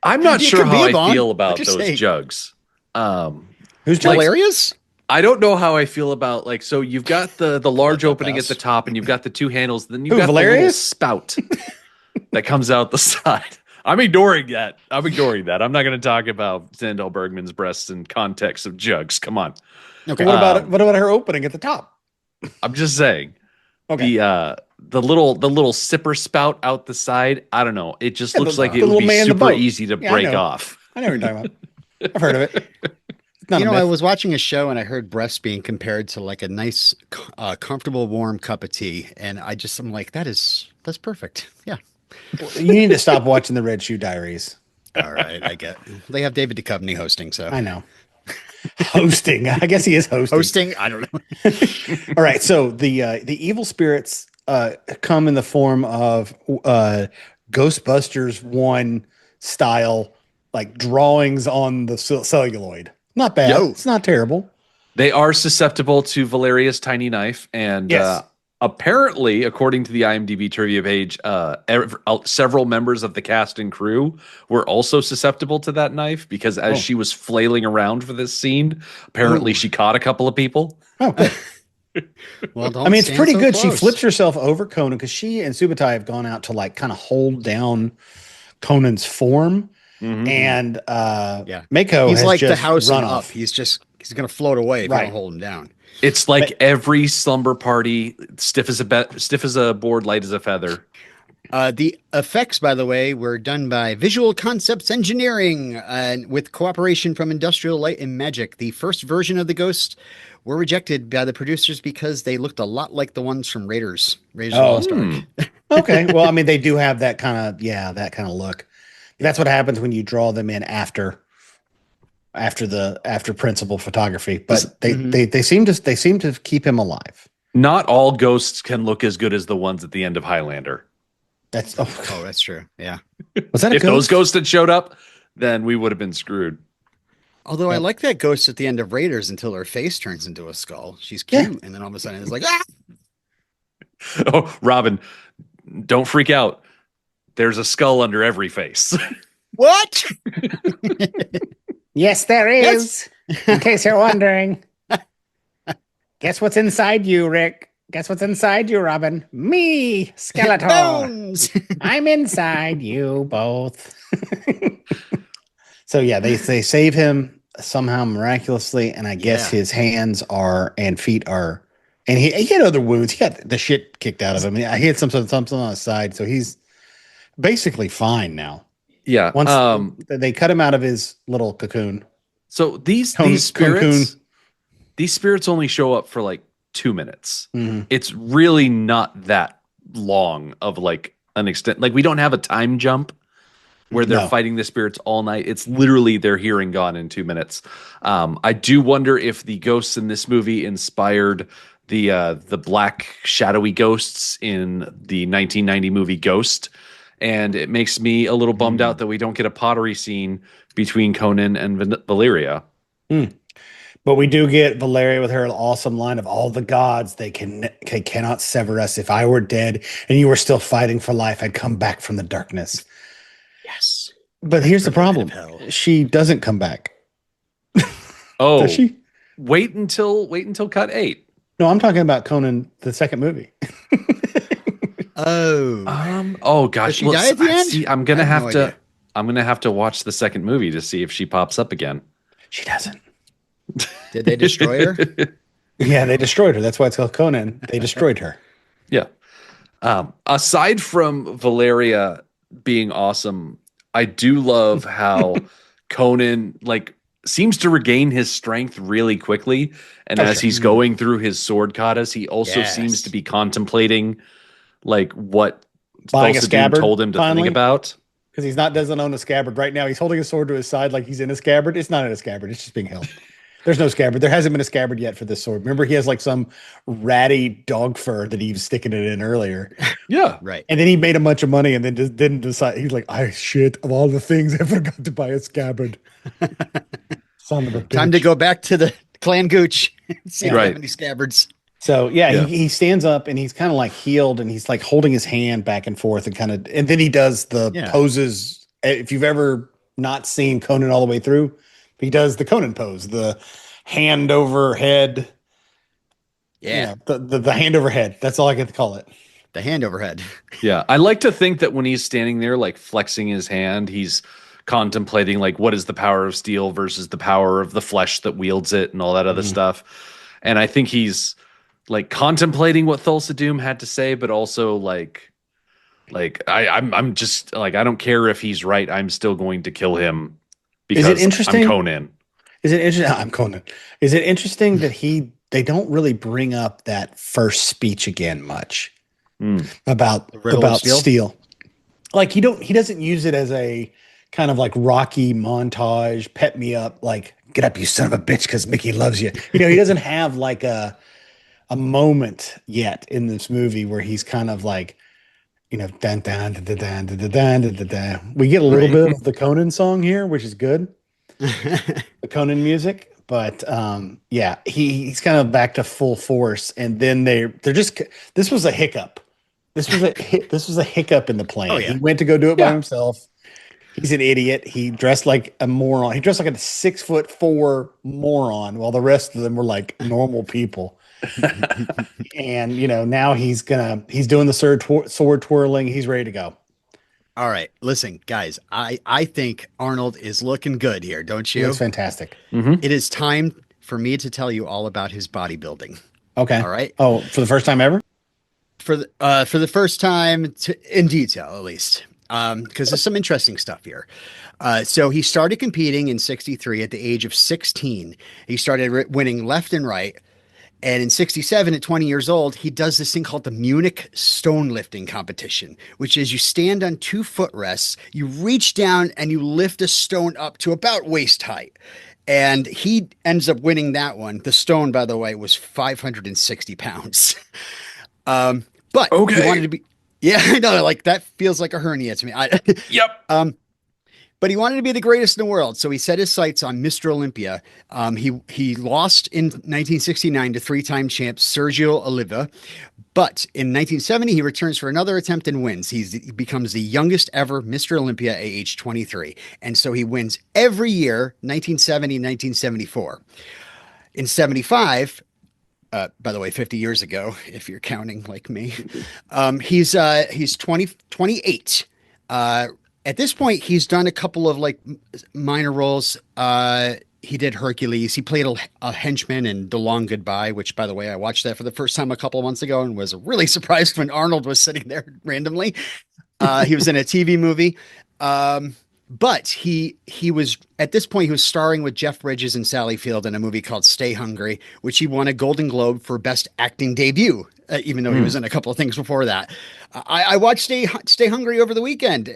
Speaker 1: I'm not
Speaker 2: It
Speaker 1: sure
Speaker 2: could be
Speaker 1: how
Speaker 2: a
Speaker 1: I
Speaker 2: bong.
Speaker 1: feel about
Speaker 2: I'm just
Speaker 1: those
Speaker 2: saying.
Speaker 1: jugs.
Speaker 3: Who's
Speaker 1: Like-
Speaker 2: Hilarious?
Speaker 1: I don't know how I feel about like, so you've got the large opening at the top and you've got the two handles. Then you've
Speaker 3: Who,
Speaker 1: got the little
Speaker 3: Valerius?
Speaker 1: spout that comes out the side. I'm ignoring that. I'm not going to talk about Sandal Bergman's breasts in context of jugs. Come on.
Speaker 2: Okay.
Speaker 3: What about her opening at the top?
Speaker 1: I'm just saying.
Speaker 3: Okay.
Speaker 1: The little sipper spout out the side. I don't know. It just looks like
Speaker 3: the
Speaker 1: it would
Speaker 3: little
Speaker 1: be
Speaker 3: man in the
Speaker 1: super
Speaker 3: boat.
Speaker 1: easy to
Speaker 3: Yeah, I
Speaker 1: break
Speaker 3: know.
Speaker 1: off.
Speaker 3: I know what you're talking about. I've heard of it. It's not
Speaker 2: You
Speaker 3: a
Speaker 2: know, I
Speaker 3: myth.
Speaker 2: was watching a show and I heard breasts being compared to like a nice, comfortable, warm cup of tea. And I'm like, that's perfect. Yeah.
Speaker 3: You need to stop watching the Red Shoe Diaries.
Speaker 2: All right. I get they have David Duchovny hosting. So
Speaker 3: I know. Hosting. I guess he is hosting.
Speaker 2: I don't know.
Speaker 3: All right. So the evil spirits come in the form of Ghostbusters 1 style, like drawings on the celluloid. Not bad.
Speaker 2: Yo.
Speaker 3: It's not terrible.
Speaker 1: They are susceptible to Valeria's tiny knife, and
Speaker 3: Yes.
Speaker 1: apparently, according to the IMDb trivia page, several members of the cast and crew were also susceptible to that knife because as she was flailing around for this scene, apparently she caught a couple of people.
Speaker 3: Oh, good.
Speaker 2: Well, don't
Speaker 3: I mean, it's
Speaker 2: stand
Speaker 3: pretty
Speaker 2: so
Speaker 3: good.
Speaker 2: close.
Speaker 3: She flips herself over Conan because she and Subutai have gone out to like kind of hold down Conan's form. And Mako
Speaker 2: He's
Speaker 3: has
Speaker 2: like the
Speaker 3: just
Speaker 2: house
Speaker 3: run
Speaker 2: and up.
Speaker 3: off.
Speaker 2: He's going to float away if you
Speaker 3: Right.
Speaker 2: don't hold him down.
Speaker 1: It's like every slumber party, stiff as a board, light as a feather.
Speaker 2: The effects, by the way, were done by Visual Concepts Engineering with cooperation from Industrial Light and Magic. The first version of the ghosts were rejected by the producers because they looked a lot like the ones from Raiders of the Lost Ark.
Speaker 3: Okay. Well, I mean, they do have that kind of look. That's what happens when you draw them in after principal photography. But they seem to keep him alive.
Speaker 1: Not all ghosts can look as good as the ones at the end of Highlander.
Speaker 3: That's
Speaker 2: Oh, that's true. Yeah.
Speaker 3: was that a
Speaker 1: If those
Speaker 3: ghost?
Speaker 1: ghosts had showed up, then we would have been screwed.
Speaker 2: Although I like that ghost at the end of Raiders until her face turns into a skull. She's cute. And then all of a sudden it's like, ah!
Speaker 1: Oh, Robin, don't freak out. There's a skull under every face.
Speaker 2: What?
Speaker 3: Yes, there is. In case you're wondering. Guess what's inside you, Rick? Guess what's inside you, Robin? Me, Skeletor.
Speaker 2: Bones!
Speaker 3: I'm inside you both. So yeah, they save him somehow miraculously, and I guess his hands and feet are, and he had other wounds. He got the shit kicked out of him. He had something on his side, so he's basically fine now.
Speaker 1: Yeah.
Speaker 3: Once they cut him out of his little cocoon.
Speaker 1: So these spirits only show up for like 2 minutes. It's really not that long of like an extent. Like we don't have a time jump where they're fighting the spirits all night. It's literally their hearing gone in 2 minutes. I do wonder if the ghosts in this movie inspired the black shadowy ghosts in the 1990 movie Ghost. And it makes me a little bummed out that we don't get a pottery scene between Conan and Valeria.
Speaker 3: But we do get Valeria with her awesome line of all the gods, they cannot sever us. If I were dead and you were still fighting for life, I'd come back from the darkness.
Speaker 2: Yes.
Speaker 3: But here's the problem.
Speaker 2: Hell.
Speaker 3: She doesn't come back.
Speaker 1: Oh,
Speaker 3: Does she?
Speaker 1: wait until cut 8.
Speaker 3: No, I'm talking about Conan, the second movie.
Speaker 2: Oh.
Speaker 1: Oh gosh.
Speaker 2: Does she die at the end?
Speaker 1: See, I'm gonna
Speaker 2: I have
Speaker 1: have
Speaker 2: no
Speaker 1: to.
Speaker 2: idea.
Speaker 1: I'm gonna have to watch the second movie to see if she pops up again.
Speaker 3: She doesn't.
Speaker 2: Did they destroy her?
Speaker 3: Yeah, they destroyed her. That's why it's called Conan. They destroyed her.
Speaker 1: Yeah. Aside from Valeria being awesome, I do love how Conan like seems to regain his strength really quickly, and as he's going through his sword katas, he also seems to be contemplating like what
Speaker 3: Buying a
Speaker 1: Thulsa Doom
Speaker 3: scabbard,
Speaker 1: told him to
Speaker 3: finally?
Speaker 1: think about.
Speaker 3: because doesn't own a scabbard right now. He's holding a sword to his side like he's in a scabbard. It's not in a scabbard. It's just being held. There's no scabbard. There hasn't been a scabbard yet for this sword. Remember, he has like some ratty dog fur that he was sticking it in earlier.
Speaker 1: Yeah.
Speaker 2: Right.
Speaker 3: And then he made a bunch of money and then just didn't decide. He's like, shit, of all the things, I forgot to buy a scabbard. Son of a bitch.
Speaker 2: Time to go back to the clan gooch and see if they have any scabbards.
Speaker 3: So he stands up and he's kind of like healed and he's like holding his hand back and forth and then he does the poses. If you've ever not seen Conan all the way through, he does the Conan pose, the hand over head.
Speaker 2: Yeah.
Speaker 3: The hand over head. That's all I get to call it.
Speaker 2: The hand overhead.
Speaker 1: Yeah. I like to think that when he's standing there, like flexing his hand, he's contemplating like what is the power of steel versus the power of the flesh that wields it and all that other stuff. And I think he's like contemplating what Thulsa Doom had to say, but also like I'm just like, I don't care if he's right. I'm still going to kill him because
Speaker 3: is it interesting?
Speaker 1: I'm Conan.
Speaker 3: Is it interesting? I'm Conan. Is it interesting that they don't really bring up that first speech again much about steel? Like he doesn't use it as a kind of like Rocky montage, pep me up, like get up, you son of a bitch, because Mickey loves you. He doesn't have like a moment yet in this movie where he's kind of like, dan, dan, dan, dan, dan, dan, dan, dan, dan. We get a little bit of the Conan song here, which is good. The Conan music, but he's kind of back to full force, and then they're just. This was a hiccup. This was a hiccup in the plan. Oh, yeah. He went to go do it by himself. He's an idiot. He dressed like a moron. He dressed like a 6'4" moron, while the rest of them were like normal people. And now he's doing the sword twirling. He's ready to go.
Speaker 2: All right, listen, guys. I think Arnold is looking good here, don't you?
Speaker 3: It's fantastic.
Speaker 2: It is time for me to tell you all about his bodybuilding.
Speaker 3: Okay.
Speaker 2: All right.
Speaker 3: Oh, for the first time ever?
Speaker 2: For the first time in detail, at least. Because there's some interesting stuff here. So he started competing in 63 at the age of 16. He started winning left and right. And in 67, at 20 years old, he does this thing called the Munich stone lifting competition, which is you stand on 2 footrests, you reach down and you lift a stone up to about waist height. And he ends up winning that one. The stone, by the way, was 560 pounds. But he wanted to be, I know, like that feels like a hernia to me.
Speaker 1: Yep.
Speaker 2: But he wanted to be the greatest in the world, so he set his sights on Mr. Olympia. He lost in 1969 to 3-time champ Sergio Oliva, but in 1970 he returns for another attempt and wins. He becomes the youngest ever Mr. Olympia at age 23, and so he wins every year, 1970, 1974. In 75, by the way, 50 years ago, if you're counting like me, he's 28. At this point, he's done a couple of like minor roles. He did Hercules. He played a henchman in The Long Goodbye, which, by the way, I watched that for the first time a couple of months ago and was really surprised when Arnold was sitting there randomly. He was in a TV movie. But he was, at this point, he was starring with Jeff Bridges and Sally Field in a movie called Stay Hungry, which he won a Golden Globe for Best Acting Debut, even though he was in a couple of things before that. I watched Stay Hungry over the weekend.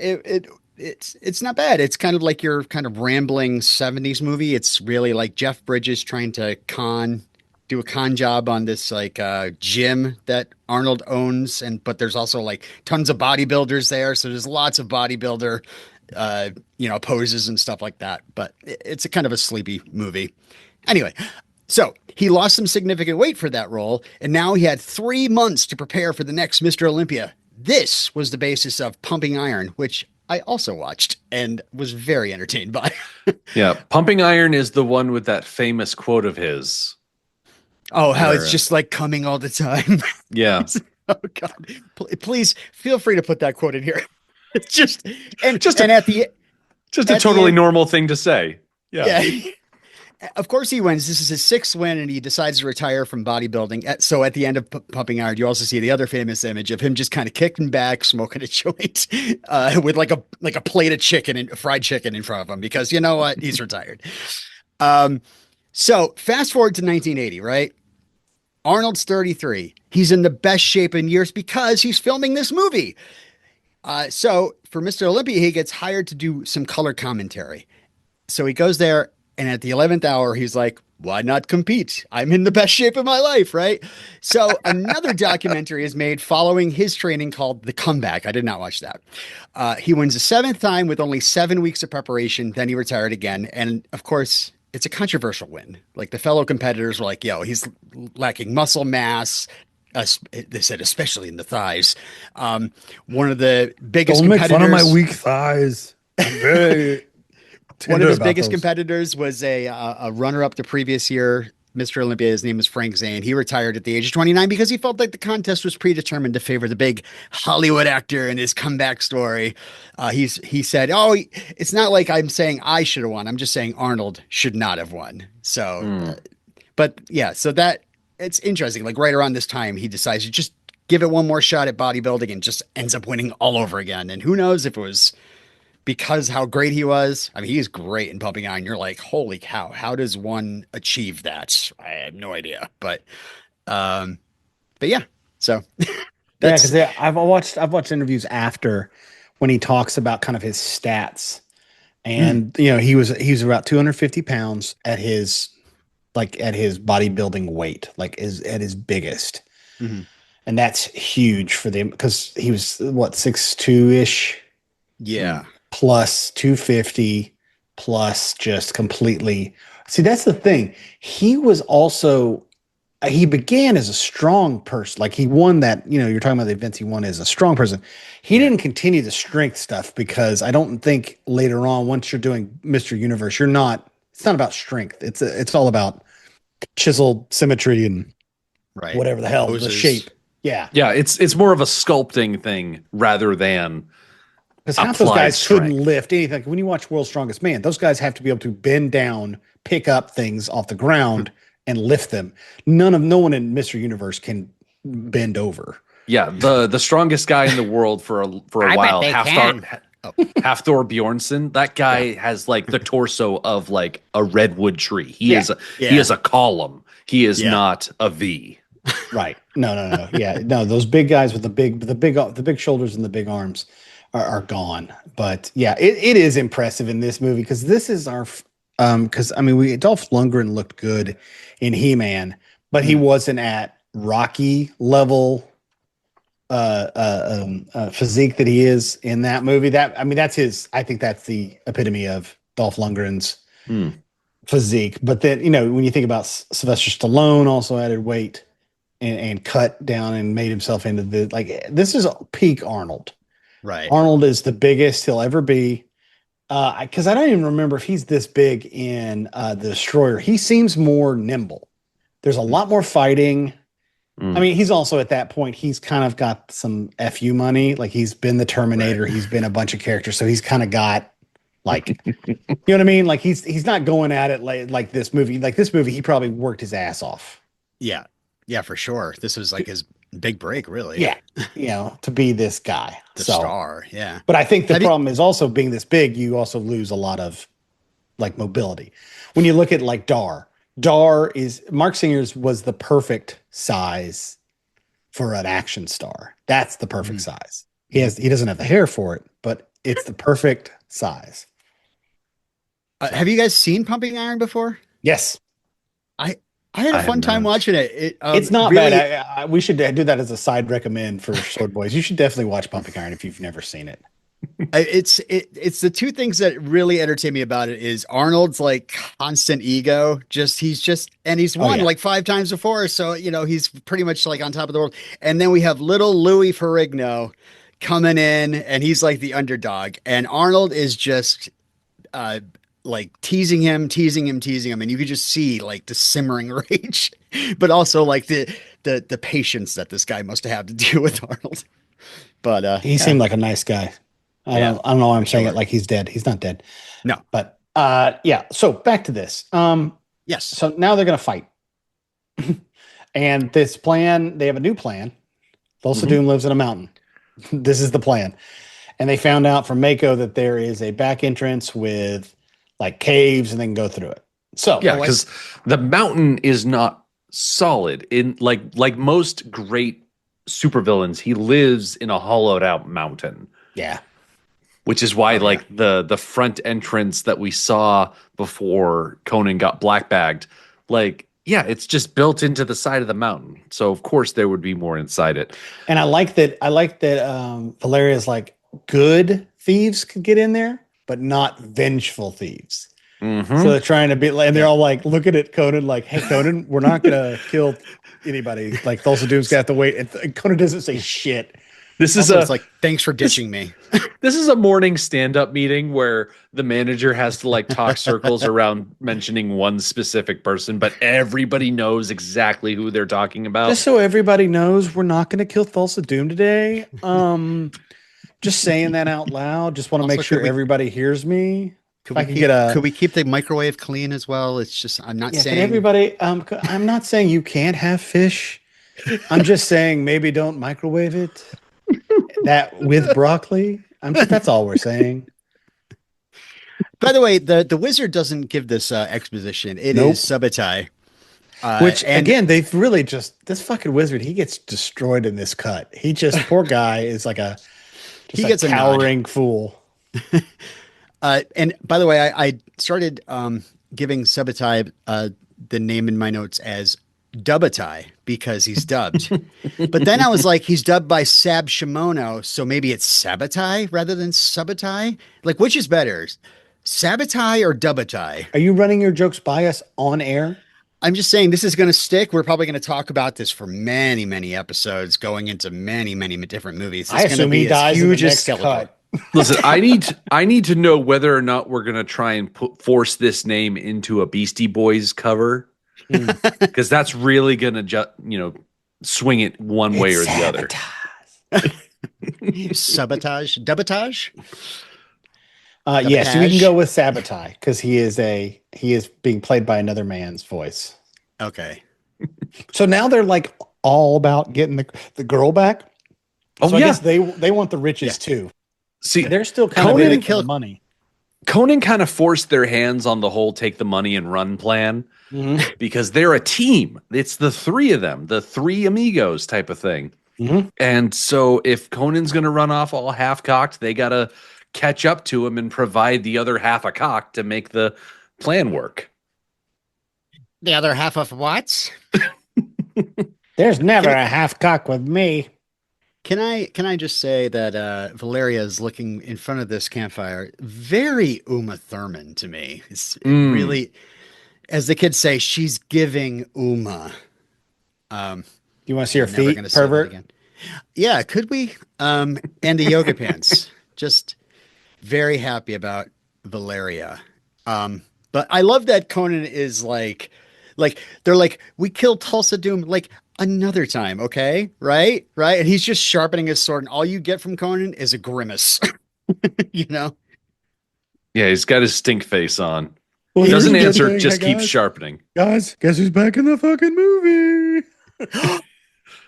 Speaker 2: It's not bad. It's kind of like your kind of rambling 70s movie. It's really like Jeff Bridges trying to do a con job on this like gym that Arnold owns, but there's also like tons of bodybuilders there, so there's lots of bodybuilder poses and stuff like that. But it's a kind of a sleepy movie. Anyway, so he lost some significant weight for that role, and now he had 3 months to prepare for the next Mr. Olympia. This was the basis of Pumping Iron, which I also watched and was very entertained by.
Speaker 1: Yeah, Pumping Iron is the one with that famous quote of his.
Speaker 2: Oh, how it's just like coming all the time.
Speaker 1: Yeah.
Speaker 2: Oh God! Please feel free to put that quote in here. It's just a
Speaker 1: totally normal thing to say. Yeah.
Speaker 2: Of course he wins. This is his 6th win, and he decides to retire from bodybuilding. So at the end of Pumping Iron, you also see the other famous image of him just kind of kicking back, smoking a joint, with like a plate of chicken and fried chicken in front of him, because you know what? He's retired. So fast forward to 1980, right? Arnold's 33. He's in the best shape in years because he's filming this movie. So for Mr. Olympia, he gets hired to do some color commentary. So he goes there, and at the 11th hour, he's like, why not compete? I'm in the best shape of my life, right? So another documentary is made following his training called The Comeback. I did not watch that. He wins the seventh time with only 7 weeks of preparation. Then he retired again. And of course, it's a controversial win. Like the fellow competitors were like, yo, he's lacking muscle mass. They said, especially in the thighs. One of the biggest
Speaker 3: Don't make
Speaker 2: competitors.
Speaker 3: fun of my weak thighs. I'm very
Speaker 2: One of his
Speaker 3: about
Speaker 2: biggest
Speaker 3: those.
Speaker 2: competitors was a runner-up the previous year, Mr. Olympia. His name is Frank Zane. He retired at the age of 29 because he felt like the contest was predetermined to favor the big Hollywood actor and his comeback story. He said, "Oh, it's not like I'm saying I should have won. I'm just saying Arnold should not have won." So, but yeah, so that it's interesting. Like right around this time, he decides to just give it one more shot at bodybuilding and just ends up winning all over again. And who knows if it was because how great he was. I mean, he's great in pumping iron. You're like, holy cow, how does one achieve that? I have no idea. But yeah. So that's
Speaker 3: because I've watched interviews after when he talks about kind of his stats, and he was about 250 pounds at his bodybuilding weight, like at his biggest, and that's huge for them because he was what 6'2" ish,
Speaker 2: yeah.
Speaker 3: plus 250 plus just completely. See, that's the thing. He was also he began as a strong person. Like he won that, you're talking about the events he won as a strong person. He didn't continue the strength stuff because I don't think later on, once you're doing Mr. Universe, it's not about strength. It's all about chiseled symmetry and
Speaker 2: Right.
Speaker 3: whatever the hell,
Speaker 2: Poses.
Speaker 3: the shape. Yeah.
Speaker 1: Yeah, it's more of a sculpting thing rather than
Speaker 3: Because half those
Speaker 1: applied
Speaker 3: guys couldn't
Speaker 1: strength.
Speaker 3: lift anything. Like when you watch World's Strongest Man, those guys have to be able to bend down, pick up things off the ground, and lift them. No one in Mr. Universe can bend over.
Speaker 1: Yeah, the strongest guy in the world for a while, Halfthor Bjornsson. That guy has like the torso of like a redwood tree. He is a column. He is not a V.
Speaker 3: Right. No. Yeah. No, those big guys with the big shoulders and the big arms are gone. But yeah, it is impressive in this movie because this is our because I mean Dolph Lundgren looked good in He-Man, but he wasn't at Rocky level physique that he is in that movie. I think that's the epitome of Dolph Lundgren's physique. But then, when you think about Sylvester Stallone also added weight and cut down and made himself into this is peak Arnold.
Speaker 2: Right.
Speaker 3: Arnold is the biggest he'll ever be. Because I don't even remember if he's this big in The Destroyer. He seems more nimble. There's a lot more fighting. I mean, he's also at that point, he's kind of got some FU money. Like he's been the Terminator. Right. He's been a bunch of characters. So he's kind of got like, you know what I mean? Like he's not going at it like this movie. Like this movie, he probably worked his ass off.
Speaker 2: Yeah. Yeah, for sure. This was like his big break, really.
Speaker 3: Yeah. To be this guy.
Speaker 2: The star. Yeah.
Speaker 3: But I think the problem is also being this big, you also lose a lot of like mobility. When you look at like Mark Singer's was the perfect size for an action star. That's the perfect size. He doesn't have the hair for it, but it's the perfect size.
Speaker 2: Have you guys seen Pumping Iron before?
Speaker 3: Yes.
Speaker 2: I had a fun time watching it.
Speaker 3: It's not really bad. We should do that as a side recommend for Swordboys. You should definitely watch Pumping Iron if you've never seen it.
Speaker 2: It's the two things that really entertain me about it is Arnold's like constant ego. He's won like 5 times before. So, he's pretty much like on top of the world. And then we have little Louis Ferrigno coming in and he's like the underdog. And Arnold is just, like teasing him. And you could just see like the simmering rage, but also like the patience that this guy must have to deal with Arnold. But
Speaker 3: he seemed like a nice guy. I don't know why I'm saying it like he's dead. He's not dead.
Speaker 2: No.
Speaker 3: But so back to this.
Speaker 2: Yes.
Speaker 3: So now they're gonna fight. And this plan, they have a new plan. Thulsa Doom lives in a mountain. This is the plan. And they found out from Mako that there is a back entrance with like caves and they can go through it. So
Speaker 1: because the mountain is not solid. In like most great supervillains, he lives in a hollowed out mountain.
Speaker 3: Yeah.
Speaker 1: Which is why, like the front entrance that we saw before Conan got black bagged, like it's just built into the side of the mountain. So of course there would be more inside it.
Speaker 3: And I like that. Valeria's like good thieves could get in there, but not vengeful thieves.
Speaker 1: Mm-hmm.
Speaker 3: So they're trying to be, and they're all like looking at Conan like, "Hey, Conan, we're not gonna kill anybody. Like Thulsa Doom's gonna have to wait." And Conan doesn't say shit.
Speaker 2: This is it's like, thanks for ditching me.
Speaker 1: This is a morning stand-up meeting where the manager has to like talk circles around mentioning one specific person, but everybody knows exactly who they're talking about.
Speaker 3: Just so everybody knows, we're not going to kill Thulsa Doom today. Just saying that out loud. Just want to make sure everybody hears me.
Speaker 2: Could we keep the microwave clean as well? It's just I'm not saying
Speaker 3: everybody. I'm not saying you can't have fish. I'm just saying maybe don't microwave it. That with broccoli. That's all we're saying.
Speaker 2: By the way, the wizard doesn't give this exposition. It is Subutai.
Speaker 3: Which again, they've really this fucking wizard. He gets destroyed in this cut. He just poor guy is like he gets a cowering fool.
Speaker 2: And by the way, I started giving Subutai the name in my notes as Dubatai because he's dubbed. But then I was like, he's dubbed by Sab Shimono, so maybe it's Sabatai rather than Subutai. Like, which is better, Sabatai or Dubatai?
Speaker 3: Are you running your jokes by us on air?
Speaker 2: I'm just saying this is going to stick. We're probably going to talk about this for many, many episodes, going into many, many different movies. It's
Speaker 3: I assume he dies in the next cut.
Speaker 1: Listen, I need to know whether or not we're going to try and force this name into a Beastie Boys cover. Because that's really gonna swing it one way or the other.
Speaker 2: Sabotage, dubatage.
Speaker 3: Yes, we can go with Sabotage because he is being played by another man's voice.
Speaker 2: Okay.
Speaker 3: So now they're like all about getting the girl back. I guess they want the riches too.
Speaker 1: See,
Speaker 3: they're still kind of in it for the money.
Speaker 1: Conan kind of forced their hands on the whole take the money and run plan because they're a team. It's the three of them, the three amigos type of thing. And so if Conan's going to run off all half-cocked, they got to catch up to him and provide the other half a cock to make the plan work.
Speaker 2: The other half of what?
Speaker 3: There's never a half cock with me.
Speaker 2: Can I just say that Valeria is looking in front of this campfire very Uma Thurman to me. It's really, as the kids say, she's giving Uma.
Speaker 3: You want to see her feet, pervert?
Speaker 2: Yeah, could we? And the yoga pants. Just very happy about Valeria. But I love that Conan is like they're like, we killed Thulsa Doom like another time, okay? Right? And he's just sharpening his sword, and all you get from Conan is a grimace. Yeah,
Speaker 1: he's got his stink face on.
Speaker 3: Well,
Speaker 1: he doesn't answer, just keeps sharpening.
Speaker 3: Guys, guess who's back in the fucking movie?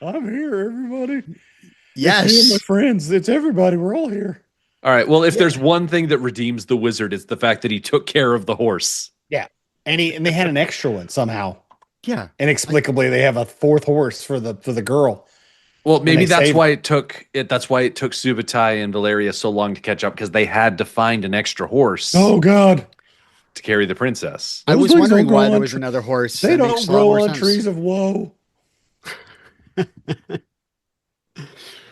Speaker 3: I'm here, everybody.
Speaker 2: Yes.
Speaker 3: It's me and my friends. It's everybody. We're all here.
Speaker 1: All right. Well, if there's one thing that redeems the wizard, it's the fact that he took care of the horse.
Speaker 3: Yeah. And they had an extra one somehow.
Speaker 2: Yeah.
Speaker 3: Inexplicably, they have a fourth horse for the girl.
Speaker 1: Well, maybe that's why it took Subutai and Valeria so long to catch up, because they had to find an extra horse.
Speaker 3: Oh God.
Speaker 1: To carry the princess.
Speaker 2: I was wondering why there was another horse.
Speaker 3: They don't grow on trees of woe.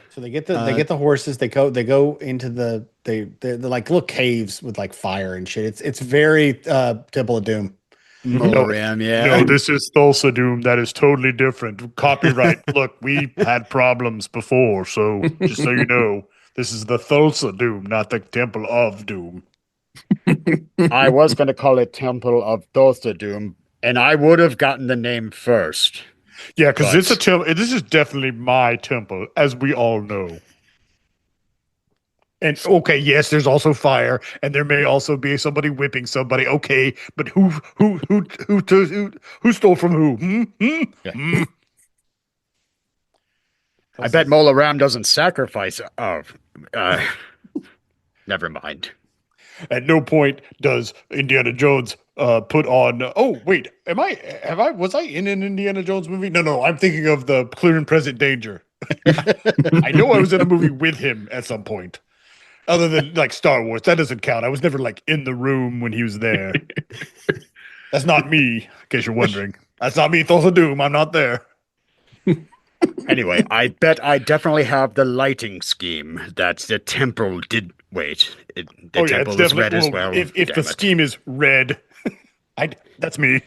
Speaker 3: So they get the horses. They go into they're like little caves with like fire and shit. It's very Temple of Doom.
Speaker 2: Ram, yeah.
Speaker 5: No, this is Thulsa Doom. That is totally different. Copyright. Look, we had problems before, so just so you know, this is the Thulsa Doom, not the Temple of Doom.
Speaker 2: I was going to call it Temple of Thulsa Doom, and I would have gotten the name first.
Speaker 5: Yeah, because it's a temple. This is definitely my temple, as we all know. And okay, yes, there's also fire, and there may also be somebody whipping somebody. Okay, but who stole from who?
Speaker 2: Yeah. I bet Mola Ram doesn't sacrifice. Never mind.
Speaker 5: At no point does Indiana Jones put on. Oh wait, was I in an Indiana Jones movie? No, I'm thinking of the Clear and Present Danger. I know I was in a movie with him at some point. Other than like Star Wars, that doesn't count. I was never like in the room when he was there. That's not me, in case you're wondering. That's not me, Thulsa Doom. I'm not there.
Speaker 2: Anyway, I bet I definitely have the lighting scheme that the temple did. Wait, the temple is red as well.
Speaker 5: If the scheme is red, that's me.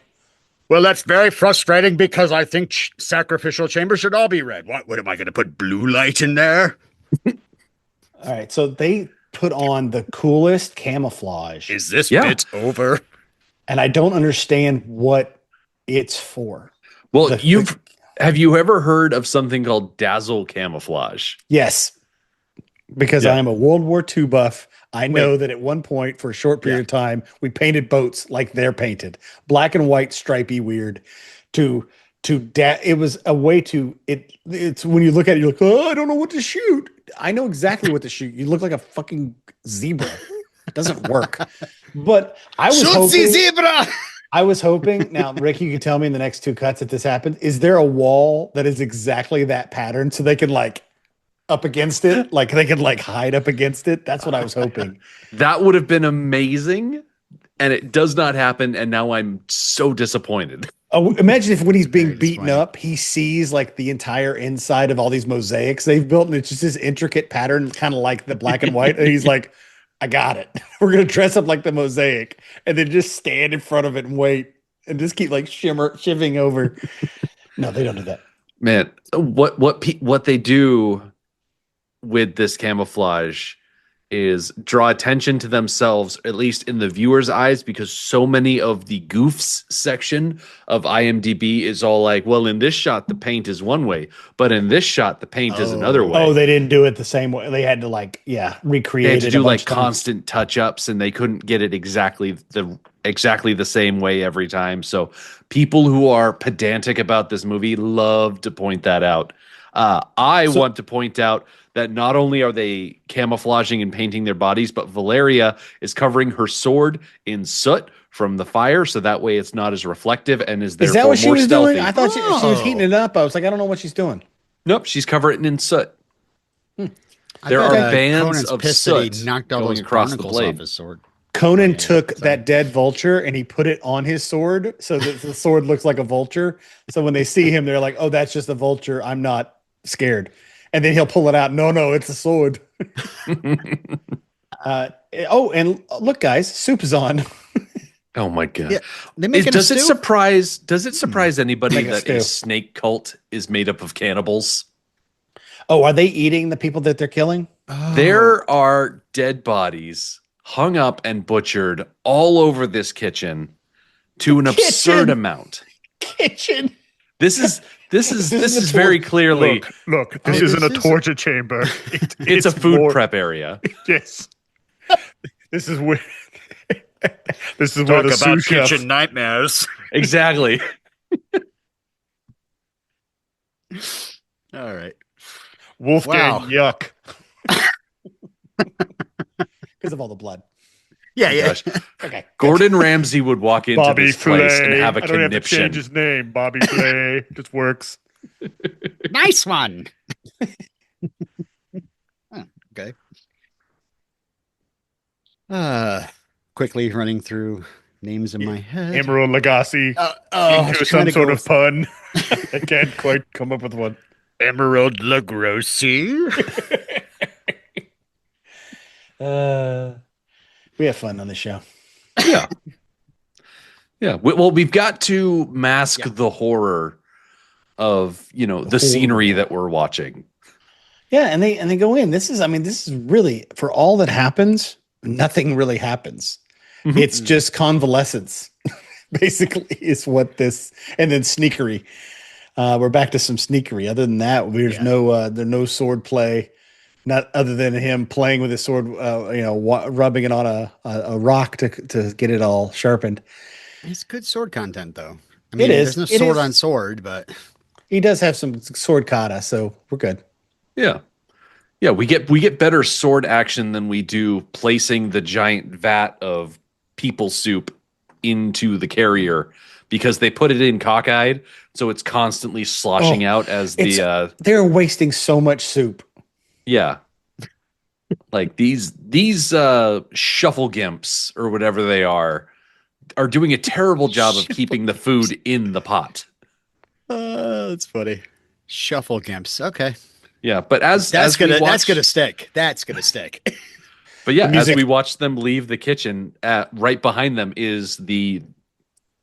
Speaker 2: Well, that's very frustrating because I think sacrificial chambers should all be red. What am I going to put blue light in there?
Speaker 3: All right, so they put on the coolest camouflage.
Speaker 2: Is this bit over?
Speaker 3: And I don't understand what it's for.
Speaker 1: Well, have you ever heard of something called dazzle camouflage?
Speaker 3: Yes. Because I am a World War II buff. I know that at one point for a short period of time, we painted boats like they're painted. Black and white, stripy, weird. It was a way to it's when you look at it, you're like, oh, I don't know what to shoot. I know exactly what to shoot. You look like a fucking zebra. It doesn't work. But I was hoping
Speaker 2: zebra.
Speaker 3: I was hoping. Now, Rick, you can tell me in the next 2 cuts if this happened. Is there a wall that is exactly that pattern so they can like up against it? Like they can like hide up against it? That's what I was hoping.
Speaker 1: That would have been amazing. And it does not happen. And now I'm so disappointed.
Speaker 3: Oh, imagine if when he's being beaten up, he sees like the entire inside of all these mosaics they've built, and it's just this intricate pattern, kind of like the black and white. And he's like, I got it. We're going to dress up like the mosaic and then just stand in front of it and wait and just keep like shivving over. No, they don't do that.
Speaker 1: Man, what they do with this camouflage is draw attention to themselves, at least in the viewer's eyes, because so many of the goofs section of IMDb is all like, well, in this shot, the paint is one way, but in this shot, the paint is another way.
Speaker 3: Oh, they didn't do it the same way. They had to like, recreate it.
Speaker 1: They had to do like constant touch-ups, and they couldn't get it exactly the same way every time. So people who are pedantic about this movie love to point that out. I want to point out that not only are they camouflaging and painting their bodies, but Valeria is covering her sword in soot from the fire, so that way it's not as reflective and is therefore more stealthy.
Speaker 3: Is that what she was doing? I thought she was heating it up. I was like, I don't know what she's doing.
Speaker 1: Nope, she's covering it in soot. There are bands of soot
Speaker 2: knocked all
Speaker 1: going
Speaker 2: those
Speaker 1: across the
Speaker 2: barnacles
Speaker 1: blade.
Speaker 2: off his sword.
Speaker 3: Conan took that dead vulture and he put it on his sword so that the sword looks like a vulture. So when they see him, they're like, oh, that's just a vulture. I'm not scared. And then he'll pull it out. No, it's a sword. And look, guys, soup is on.
Speaker 1: Oh my god!
Speaker 2: Yeah,
Speaker 1: does it surprise anybody that a snake cult is made up of cannibals?
Speaker 3: Oh, are they eating the people that they're killing?
Speaker 2: Oh.
Speaker 1: There are dead bodies hung up and butchered all over this kitchen to an absurd amount. This is very clearly
Speaker 5: look. This isn't a torture chamber.
Speaker 1: It's a food prep area.
Speaker 5: Yes, this is where the sous chef.
Speaker 2: Kitchen nightmares.
Speaker 1: Exactly.
Speaker 2: All right,
Speaker 5: Wolfgang. Yuck.
Speaker 3: Because of all the blood.
Speaker 2: Yeah.
Speaker 1: Gosh. Okay. Gordon Ramsay would walk into
Speaker 5: Bobby
Speaker 1: this place
Speaker 5: Flay.
Speaker 1: and have a
Speaker 5: I don't have to
Speaker 1: conniption.
Speaker 5: change his name. Bobby Flay just works.
Speaker 2: Nice one. Okay. Quickly running through names in my head.
Speaker 5: Emerald Lagasse. Into some sort of pun. I can't quite come up with one.
Speaker 2: Emerald Lagrossi.
Speaker 3: We have fun on the show.
Speaker 1: Yeah. Yeah. Well, we've got to mask the horror of, the scenery that we're watching.
Speaker 3: Yeah, and they go in. This is really, for all that happens, nothing really happens.
Speaker 1: Mm-hmm.
Speaker 3: It's just convalescence, basically, is what this, and then sneakery. We're back to some sneakery. Other than that, there's no sword play. Not other than him playing with his sword, rubbing it on a rock to get it all sharpened.
Speaker 2: It's good sword content, though. I mean,
Speaker 3: it is.
Speaker 2: There's no sword on sword, but
Speaker 3: he does have some sword kata, so we're good.
Speaker 1: Yeah. Yeah, we get better sword action than we do placing the giant vat of people soup into the carrier, because they put it in cockeyed, so it's constantly sloshing out as they're
Speaker 3: wasting so much soup.
Speaker 1: Yeah. Like these shuffle gimps or whatever they are doing a terrible job of keeping the food in the pot.
Speaker 2: That's funny. Shuffle gimps. Okay.
Speaker 1: Yeah, but that's
Speaker 2: gonna stick. That's gonna stick.
Speaker 1: But yeah, as we watch them leave the kitchen, right behind them is the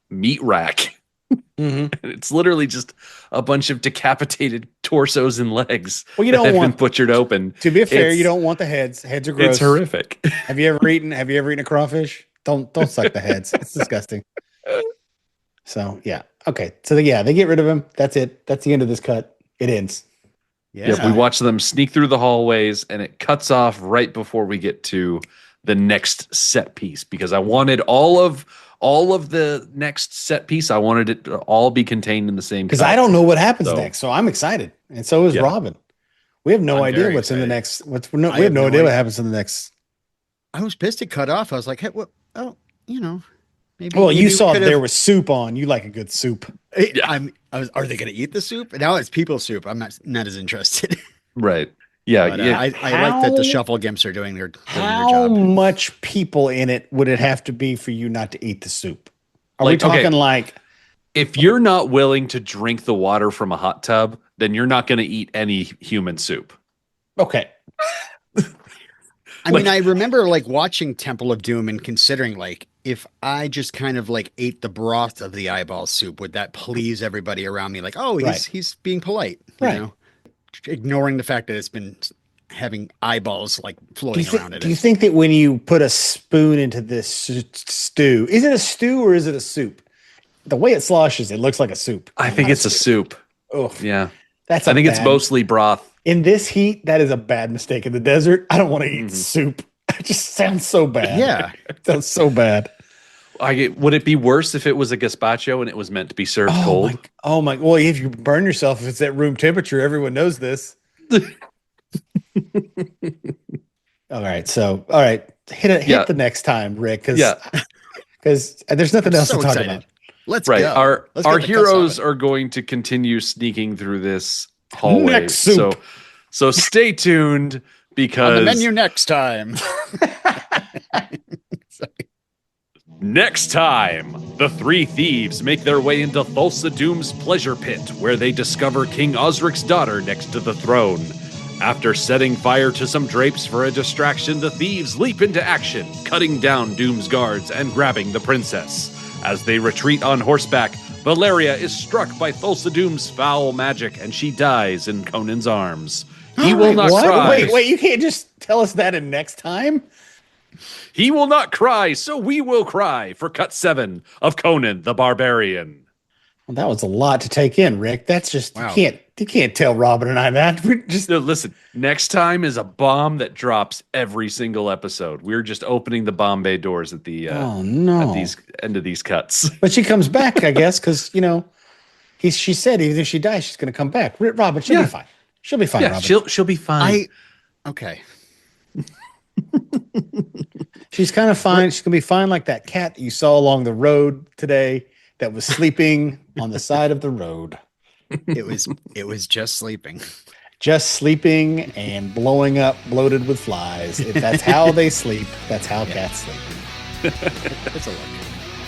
Speaker 1: meat rack.
Speaker 3: Mm-hmm.
Speaker 1: It's literally just a bunch of decapitated torsos and legs.
Speaker 3: Well, you don't want
Speaker 1: been butchered open.
Speaker 3: To be fair, you don't want the heads. Heads are gross.
Speaker 1: It's horrific.
Speaker 3: Have you ever eaten a crawfish? Don't suck the heads. It's disgusting. So yeah, okay. So they get rid of him. That's it. That's the end of this cut. It ends.
Speaker 2: Yeah.
Speaker 1: Yep, we watch them sneak through the hallways, and it cuts off right before we get to the next set piece because I wanted all of the next set piece. I wanted it to all be contained in the same.
Speaker 3: Because I don't know what happens next, so I'm excited, and so is Robin. We have no idea what's excited. In the next. We have no idea what happens in the next.
Speaker 2: I was pissed it cut off. I was like, hey, what? Oh, maybe.
Speaker 3: Well, you saw there was soup on. You like a good soup.
Speaker 2: Are they going to eat the soup? Now it's people soup. I'm not as interested.
Speaker 1: Right. Yeah.
Speaker 2: But, I like that the shuffle gimps are doing their job.
Speaker 3: How much people in it would it have to be for you not to eat the soup? Are we talking like?
Speaker 1: If you're not willing to drink the water from a hot tub, then you're not going to eat any human soup.
Speaker 3: Okay.
Speaker 2: I mean, I remember watching Temple of Doom and considering if I just kind of ate the broth of the eyeball soup, would that please everybody around me? He's being polite, you know, ignoring the fact that it's been having eyeballs floating around it.
Speaker 3: Do you think that when you put a spoon into this stew, is it a stew or is it a soup? The way it sloshes, it looks like a soup.
Speaker 1: I think it's a soup.
Speaker 3: Oh,
Speaker 1: yeah. I think it's mostly broth.
Speaker 3: In this heat, that is a bad mistake. In the desert, I don't want to eat soup. It just sounds so bad.
Speaker 2: Yeah.
Speaker 3: It sounds so bad.
Speaker 1: Would it be worse if it was a gazpacho and it was meant to be served cold?
Speaker 3: Well, if you burn yourself, if it's at room temperature, everyone knows this. All right. Hit the next time, Rick. Because there's nothing else to talk about.
Speaker 2: Let's go.
Speaker 1: Our heroes are going to continue sneaking through this hallway.
Speaker 3: Next soup.
Speaker 1: So stay tuned because
Speaker 2: on the menu next time.
Speaker 1: Next time, the three thieves make their way into Thulsa Doom's pleasure pit, where they discover King Osric's daughter next to the throne. After setting fire to some drapes for a distraction, the thieves leap into action, cutting down Doom's guards and grabbing the princess. As they retreat on horseback, Valeria is struck by Thulsa Doom's foul magic, and she dies in Conan's arms. He will not cry.
Speaker 3: Wait, you can't just tell us that in next time?
Speaker 1: He will not cry, so we will cry for cut 7 of Conan the Barbarian.
Speaker 3: Well, that was a lot to take in, Rick. That's just you can't tell Robin and I that. We're just
Speaker 1: listen. Next time is a bomb that drops every single episode. We're just opening the Bombay doors at the at these end of these cuts.
Speaker 3: But she comes back, I guess, because she said even if she dies, she's going to come back. Robin, she'll be fine. She'll be fine.
Speaker 1: Yeah,
Speaker 3: Robin.
Speaker 1: she'll be fine.
Speaker 2: Okay.
Speaker 3: She's kind of fine. She's gonna be fine, like that cat that you saw along the road today that was sleeping on the side of the road.
Speaker 2: It was just sleeping.
Speaker 3: Just sleeping and blowing up, bloated with flies. If that's how they sleep, that's how cats sleep.
Speaker 2: It's a look.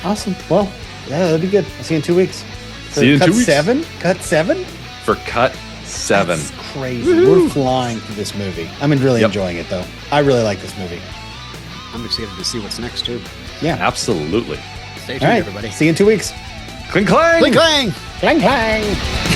Speaker 3: Awesome. Well, yeah, that'll be good. I'll see you in 2 weeks.
Speaker 1: See you in 2 weeks.
Speaker 3: 7? Cut 7?
Speaker 1: For cut 7.
Speaker 3: That's crazy. Woo-hoo. We're flying through this movie. I'm really enjoying it, though. I really like this movie.
Speaker 2: I'm excited to see what's next, too.
Speaker 3: Yeah.
Speaker 1: Absolutely.
Speaker 2: Stay tuned, everybody.
Speaker 3: See you in 2 weeks.
Speaker 1: Cling clang!
Speaker 2: Cling clang!
Speaker 3: Clang clang!